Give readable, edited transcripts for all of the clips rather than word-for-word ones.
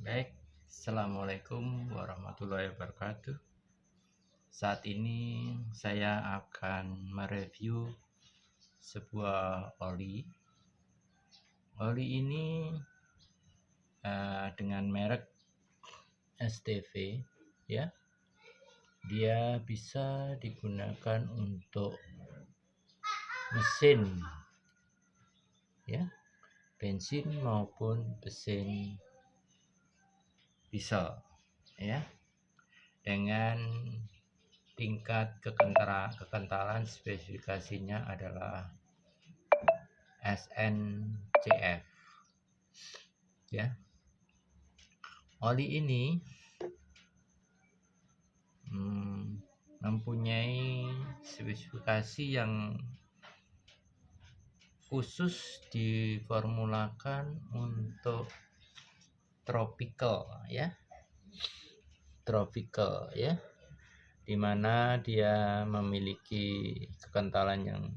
Baik, Assalamualaikum warahmatullahi wabarakatuh. Saat ini saya akan mereview sebuah oli. Oli ini dengan merek STV, ya. Dia bisa digunakan untuk mesin, ya, bensin maupun mesin diesel, ya, dengan tingkat kekentalan spesifikasinya adalah SNCF, ya. Oli ini mempunyai spesifikasi yang khusus diformulakan untuk tropical, ya, dimana dia memiliki kekentalan yang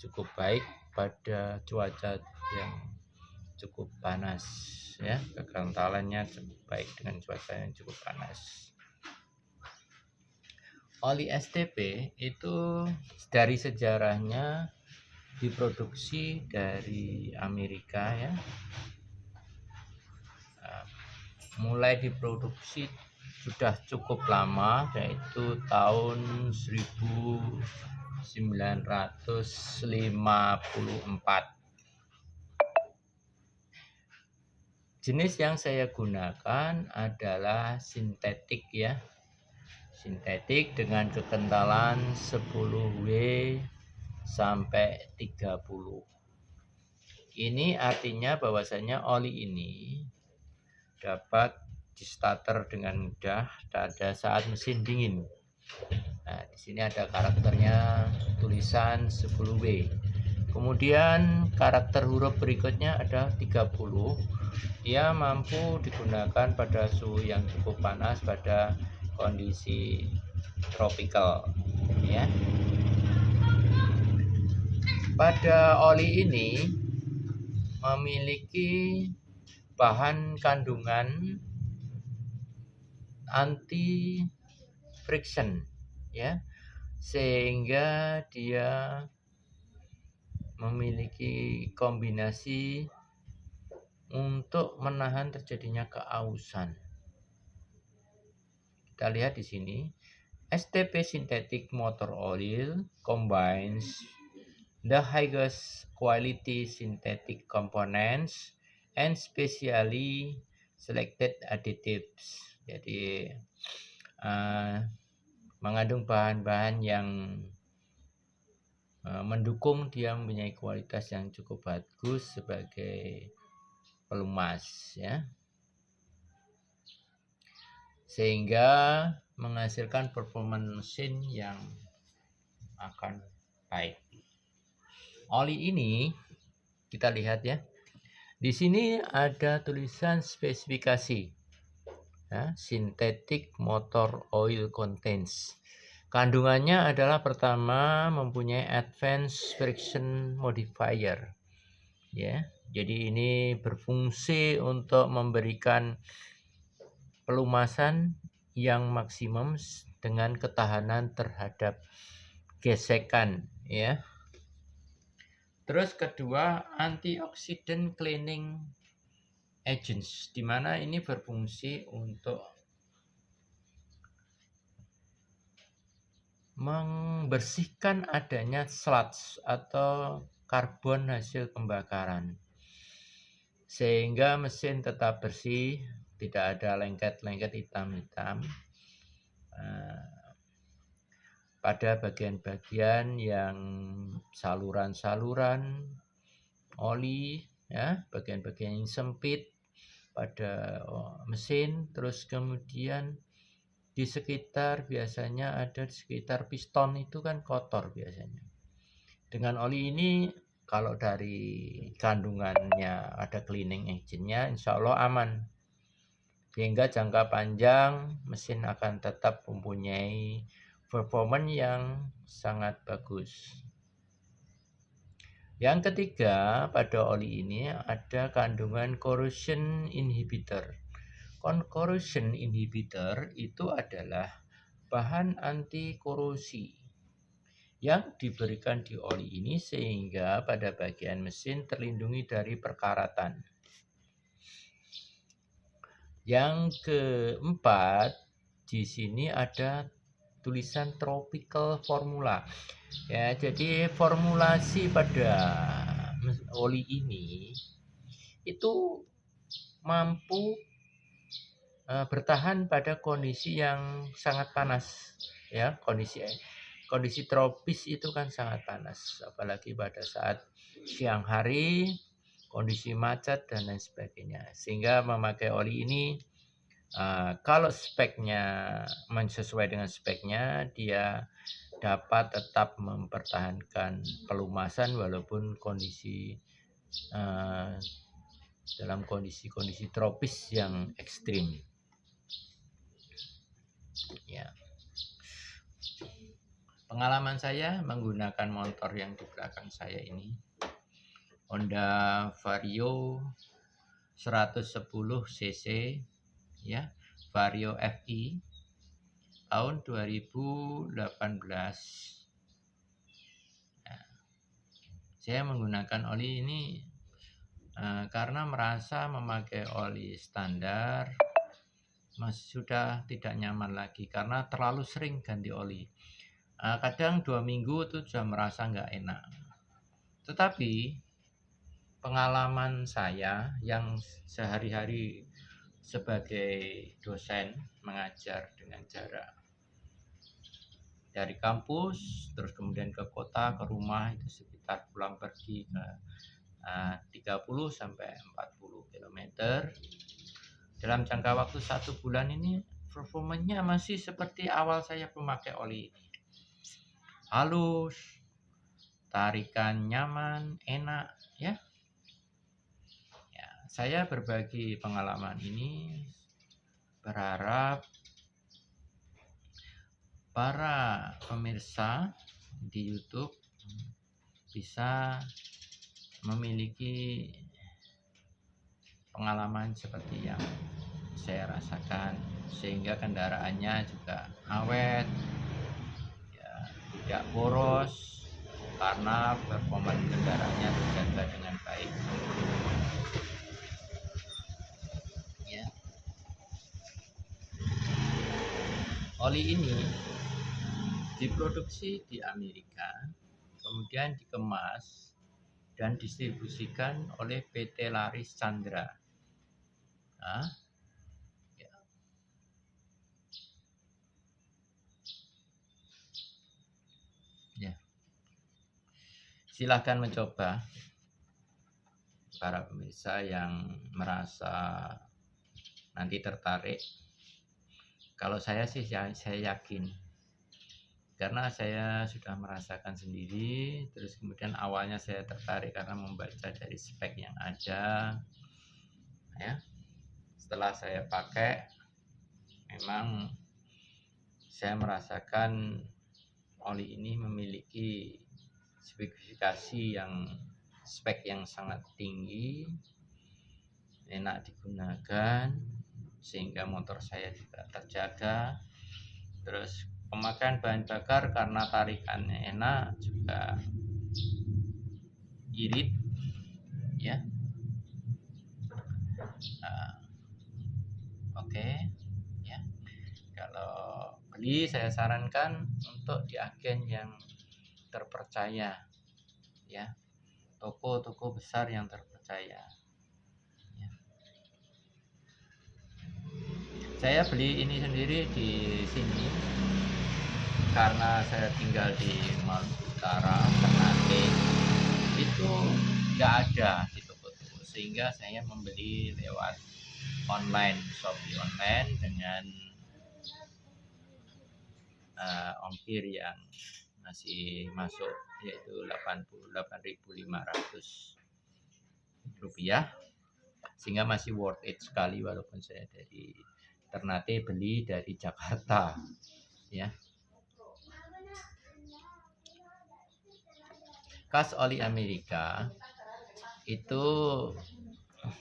cukup baik pada cuaca yang cukup panas, ya. Kekentalannya cukup baik dengan cuaca yang cukup panas. Oli STP itu dari sejarahnya diproduksi dari Amerika, ya. Mulai diproduksi sudah cukup lama, yaitu tahun 1954. Jenis yang saya gunakan adalah sintetik, ya. Sintetik dengan kekentalan 10W sampai 30. Ini artinya bahwasanya oli ini dapat di starter dengan mudah pada saat mesin dingin. Nah, di sini ada karakternya tulisan 10W. Kemudian karakter huruf berikutnya ada 30. Ia mampu digunakan pada suhu yang cukup panas pada kondisi tropical, ya. Pada oli ini memiliki bahan kandungan anti friction, ya, sehingga dia memiliki kombinasi untuk menahan terjadinya keausan. Kita lihat di sini, STP Synthetic Motor Oil combines the highest quality synthetic components and specially selected additives. Jadi mengandung bahan-bahan yang mendukung dia mempunyai kualitas yang cukup bagus sebagai pelumas, ya, sehingga menghasilkan performa mesin yang akan baik. Oli ini kita lihat, ya. Di sini ada tulisan spesifikasi, ya, synthetic motor oil contains. Kandungannya adalah pertama mempunyai advanced friction modifier, ya. Jadi ini berfungsi untuk memberikan pelumasan yang maksimum dengan ketahanan terhadap gesekan, ya. Terus kedua, antioxidant cleaning agents, di mana ini berfungsi untuk membersihkan adanya sludge atau karbon hasil pembakaran, sehingga mesin tetap bersih, tidak ada lengket-lengket hitam-hitam pada bagian-bagian yang saluran-saluran oli, ya, bagian-bagian yang sempit pada mesin. Terus kemudian di sekitar, biasanya ada di sekitar piston itu kan kotor biasanya. Dengan oli ini, kalau dari kandungannya ada cleaning agentnya, insya Allah aman, sehingga jangka panjang mesin akan tetap mempunyai performance yang sangat bagus. Yang ketiga, pada oli ini ada kandungan corrosion inhibitor. Corrosion inhibitor itu adalah bahan anti korosi yang diberikan di oli ini sehingga pada bagian mesin terlindungi dari perkaratan. Yang keempat, di sini ada tulisan tropical formula. Ya, jadi formulasi pada oli ini itu mampu bertahan pada kondisi yang sangat panas, ya. Kondisi tropis itu kan sangat panas, apalagi pada saat siang hari, kondisi macet dan lain sebagainya. Sehingga memakai oli ini, kalau speknya sesuai dengan speknya, dia dapat tetap mempertahankan pelumasan walaupun kondisi dalam kondisi tropis yang ekstrim. Ya. Pengalaman saya menggunakan motor yang di belakang saya ini, Honda Vario 110 cc, ya, Vario FI tahun 2018. Nah, saya menggunakan oli ini karena merasa memakai oli standar sudah tidak nyaman lagi karena terlalu sering ganti oli. Kadang 2 minggu itu sudah merasa nggak enak. Tetapi pengalaman saya yang sehari-hari sebagai dosen mengajar dengan jarak dari kampus terus kemudian ke kota, ke rumah, itu sekitar pulang pergi ke 30 sampai 40 km. Dalam jangka waktu 1 bulan ini performanya masih seperti awal saya memakai oli ini. Halus, tarikan nyaman, enak, ya. Saya berbagi pengalaman ini berharap para pemirsa di YouTube bisa memiliki pengalaman seperti yang saya rasakan sehingga kendaraannya juga awet, ya, tidak boros karena performa kendaraannya terjaga dengan baik. Ya. Oli ini diproduksi di Amerika, kemudian dikemas dan distribusikan oleh PT Laris Chandra. Ya. Ya. Silahkan mencoba para pemirsa yang merasa nanti tertarik. Kalau saya sih saya yakin karena saya sudah merasakan sendiri, terus kemudian awalnya saya tertarik karena membaca dari spek yang ada, ya. Setelah saya pakai, memang saya merasakan oli ini memiliki spek yang sangat tinggi, enak digunakan, sehingga motor saya juga terjaga. Terus pemakaian bahan bakar karena tarikannya enak juga irit, ya. Oke, ya. Kalau beli saya sarankan untuk di agen yang terpercaya, ya, toko-toko besar yang terpercaya. Ya. Saya beli ini sendiri di sini karena saya tinggal di Maluku Utara, Ternate, itu nggak ada di toko-toko, sehingga saya membeli lewat online, Shopee online dengan ongkir yang masih masuk, yaitu Rp88.500, sehingga masih worth it sekali walaupun saya dari Ternate beli dari Jakarta, ya. Kas oli Amerika itu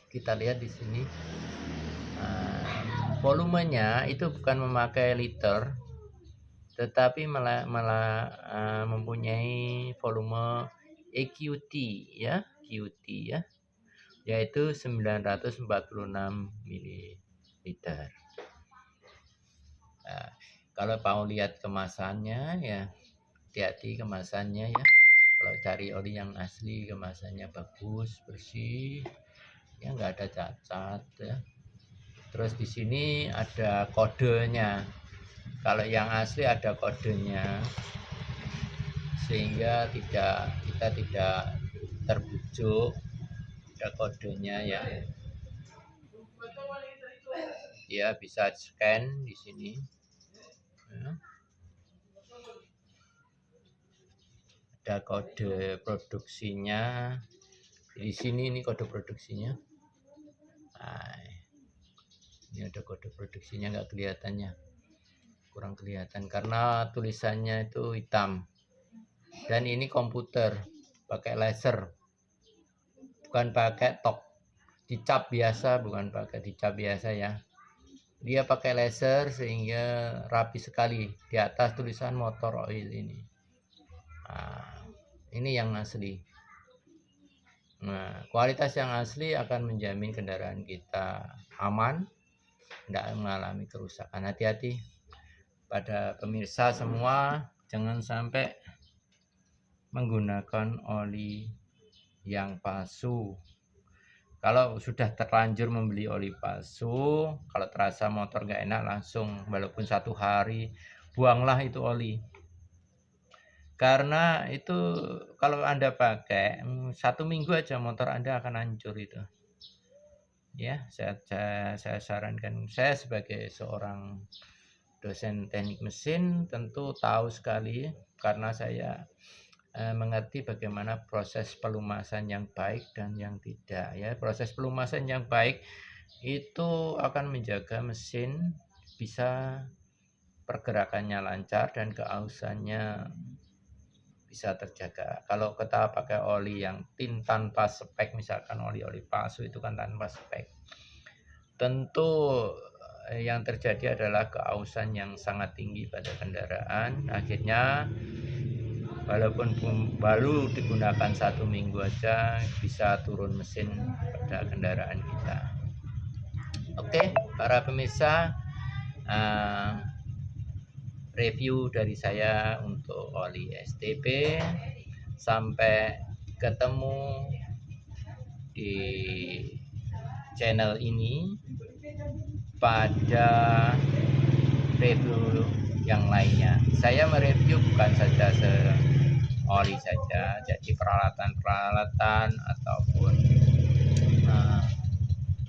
kita lihat di sini volumenya itu bukan memakai liter, tetapi malah mempunyai volume EQT ya, QT ya, yaitu 946 ml. Nah, kalau mau lihat kemasannya ya, hati-hati kemasannya ya. Kalau cari oli yang asli, kemasannya bagus, bersih, ya nggak ada cacat ya. Terus di sini ada kodenya. Kalau yang asli ada kodenya, sehingga kita tidak terbujuk. Ada kodenya ya. Ya bisa scan di sini. Ya. Ada kode produksinya. Di sini ini kode produksinya. Nah, ini ada kode produksinya, nggak kelihatannya, kurang kelihatan karena tulisannya itu hitam. Dan ini komputer pakai laser, bukan pakai tok dicap biasa, bukan pakai dicap biasa ya. Dia pakai laser sehingga rapi sekali. Di atas tulisan motor oil ini. Nah, ini yang asli. Nah, kualitas yang asli akan menjamin kendaraan kita aman, tidak mengalami kerusakan. Hati-hati pada pemirsa semua, jangan sampai menggunakan oli yang palsu. Kalau sudah terlanjur membeli oli palsu, kalau terasa motor nggak enak, langsung walaupun 1 hari buanglah itu oli. Karena itu kalau Anda pakai 1 minggu aja motor Anda akan hancur itu. Ya, saya sarankan, saya sebagai seorang dosen teknik mesin tentu tahu sekali karena saya mengerti bagaimana proses pelumasan yang baik dan yang tidak ya. Proses pelumasan yang baik itu akan menjaga mesin bisa pergerakannya lancar dan keausannya bisa terjaga. Kalau kita pakai oli yang tanpa spek, misalkan oli palsu itu kan tanpa spek, tentu yang terjadi adalah keausan yang sangat tinggi pada kendaraan. Akhirnya walaupun baru digunakan 1 minggu aja bisa turun mesin pada kendaraan kita. Oke, para pemirsa, review dari saya untuk oli STP. Sampai ketemu di channel ini pada review yang lainnya. Saya mereview bukan saja oli saja, jadi peralatan-peralatan ataupun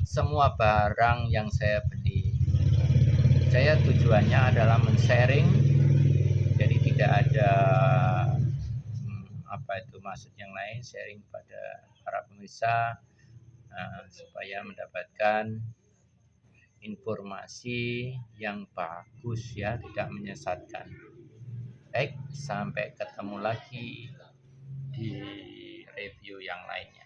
semua barang yang saya beli. Saya tujuannya adalah men-sharing, jadi tidak ada maksud yang lain, sharing pada para pemirsa supaya mendapatkan informasi yang bagus ya, tidak menyesatkan. Baik, sampai ketemu lagi di review yang lainnya.